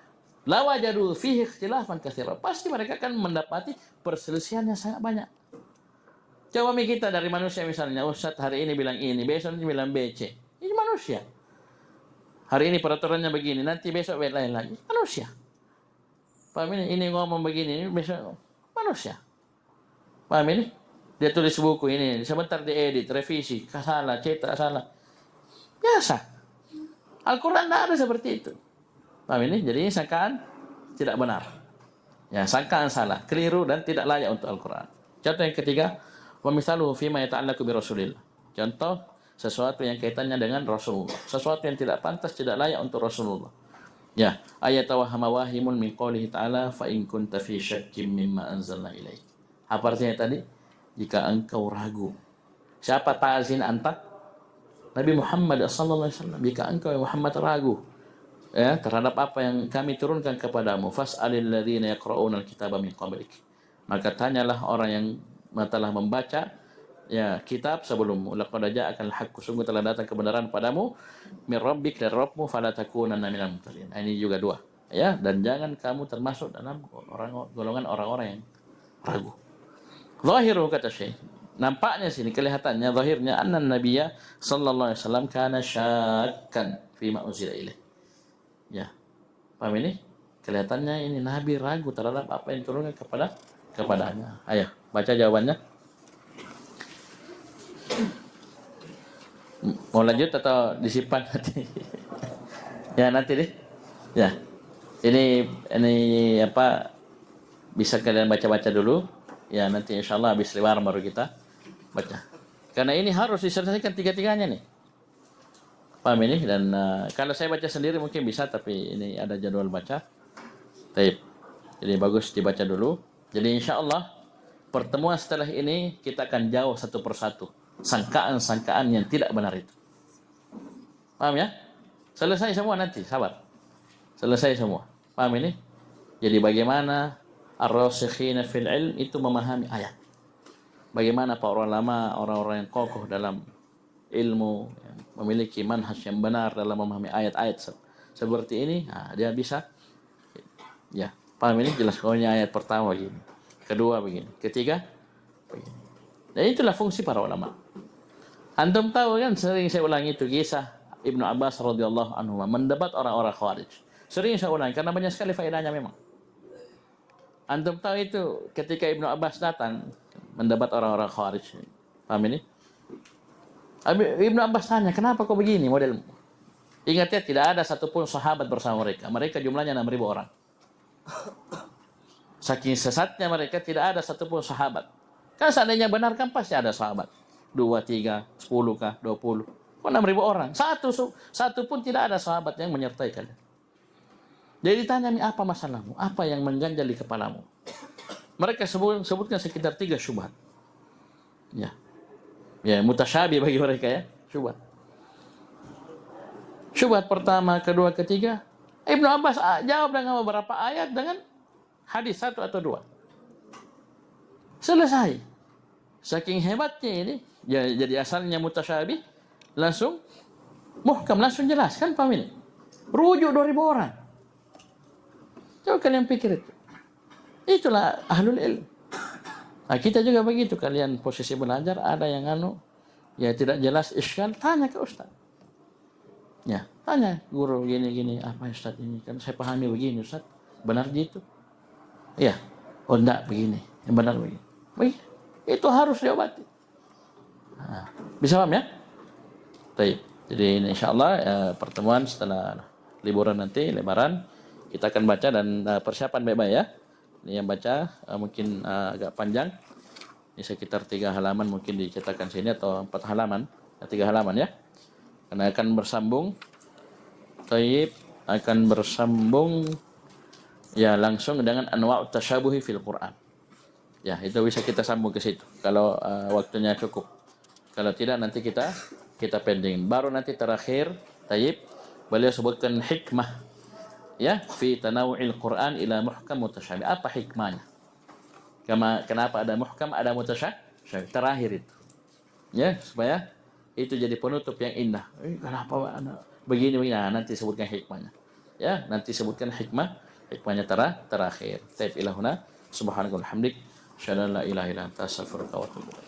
lawajadu fihi ikhtilafan katsira. Pasti mereka akan mendapati perselisihan yang sangat banyak. Coba kita dari manusia misalnya, Ustaz hari ini bilang ini, besok ini bilang BC. Ini manusia. Hari ini peraturannya begini, nanti besok lain lagi. Manusia. Paham ini? Ini ngomong begini, ini besok manusia. Paham ini? Dia tulis buku ini, sebentar diedit, revisi, salah, cetak salah. Biasa. Al-Quran tidak ada seperti itu. Paham ini? Jadi sangkaan tidak benar. Ya, sangkaan salah, keliru dan tidak layak untuk Al-Quran. Contoh yang ketiga, wa mithaluhu fima yata'allaqu bi Rasulillah. Contoh sesuatu yang kaitannya dengan Rasulullah, sesuatu yang tidak pantas, tidak layak untuk Rasulullah. Ya, ayat tawahama wahimun min qoulihi ta'ala fa in kunta fi syakkim mimma anzalna ilaik. Apa artinya tadi? Jika engkau ragu. Siapa ta'zin anta? Nabi Muhammad sallallahu alaihi wasallam. Jika engkau Muhammad ragu ya terhadap apa yang kami turunkan kepadamu, fas'alil ladzina yaqra'una al-kitaba min qablik. Maka tanyalah orang yang telah membaca ya kitab sebelummu, laqad ja'akal haqqu, sungguh telah datang kebenaran padamu min rabbik, dari Rabbmu, fala takunanna minal mumtarin. Ini juga dua ya, dan jangan kamu termasuk dalam golongan orang-orang yang ragu. Zahiru kata Syekh, nampaknya sini kelihatannya zahirnya anna nabiyya sallallahu alaihi wasallam kana syakkan fi ma unzila ilaih. Ya. Paham ini? Kelihatannya ini Nabi ragu terhadap apa yang turunkan kepadanya. Ayo, baca jawabannya. Mau lanjut atau disimpan nanti? Ya, nanti deh. Ya. Ini apa? Bisa kalian baca-baca dulu. Ya, nanti insyaallah habis lebaran baru kita baca. Karena ini harus diselesaikan tiga-tiganya nih. Paham ini? Dan kalau saya baca sendiri mungkin bisa, tapi ini ada jadwal baca. Baik. Jadi bagus dibaca dulu. Jadi insyaallah pertemuan setelah ini kita akan jauh satu persatu sangkaan-sangkaan yang tidak benar itu. Paham ya? Selesai semua nanti, sabar. Selesai semua. Paham ini? Jadi bagaimana ar-rasikhina fil ilm itu memahami ayat. Bagaimana para ulama, orang-orang yang kokoh dalam ilmu, yang memiliki manhaj yang benar dalam memahami ayat-ayat seperti ini, nah, dia bisa ya paham ini. Jelas pokoknya ayat pertama begini, kedua begini, ketiga begini. Dan itulah fungsi para ulama. Antum tahu kan, sering saya ulangi itu kisah Ibnu Abbas radhiyallahu anhu mendebat orang-orang Khawarij. Sering saya ulangi karena banyak sekali faedahnya memang. Antum tahu itu ketika Ibnu Abbas datang mendebat orang-orang Khawarij. Paham ini? Ibnu Abbas tanya, kenapa kok begini modelmu? Ingat ya, tidak ada satupun sahabat bersama mereka. Mereka jumlahnya 6.000 orang. Saking sesatnya mereka, tidak ada satupun sahabat. Kan seandainya benar kan pasti ada sahabat. 2, 3, 10 kah, 20. Kok 6.000 orang? Satu pun tidak ada sahabat yang menyertai kalian. Jadi ditanya, nih apa masalahmu? Apa yang mengganjal di kepalamu? Mereka sebutkan sekitar 3 syubhat. Ya, mutasyabih bagi mereka ya, syubhat. Syubhat pertama, kedua, ketiga. Ibnu Abbas jawab dengan beberapa ayat dengan hadis 1 atau 2. Selesai. Saking hebatnya ini, ya, jadi asalnya mutasyabih, langsung muhkam, langsung jelas. Kan paham ini? Rujuk 2.000 orang. Coba kalian pikir itu. Itulah ahlul ilm. Nah, kita juga begitu. Kalian posisi belajar, ada yang ya tidak jelas iskal, tanya ke ustaz. Ya, tanya guru gini-gini, apa ustaz ini? Kan saya pahami begini ustaz. Benar gitu? Iya. Oh enggak, begini. Yang benar begini. Begini. Itu harus diobati. Nah, bisa paham ya? Baik. Jadi ini insyaallah pertemuan setelah liburan nanti, lebaran, kita akan baca dan persiapan baik-baik ya. Ini yang baca mungkin agak panjang. Ini sekitar 3 halaman mungkin dicetakkan sini atau 4 halaman, 3 halaman ya. Karena akan bersambung. Taib akan bersambung ya langsung dengan anwa'ut tasyabuhi fil Quran. Ya, itu bisa kita sambung ke situ kalau waktunya cukup. Kalau tidak nanti kita pending. Baru nanti terakhir Taib beliau sebutkan hikmah ya fi tanawu'il Quran ila muhkam mutasyabih. Apa hikmahnya? Kenapa ada muhkam, ada mutasyabih? Terakhir itu. Ya, supaya itu jadi penutup yang indah. Kenapa begini? Nah, nanti sebutkan hikmahnya. Ya, nanti sebutkan hikmahnya terakhir. Taib ilahuna subhanakallahumma hamdik, syada la ilaha illa anta astaghfiruka wa atubu ilaik.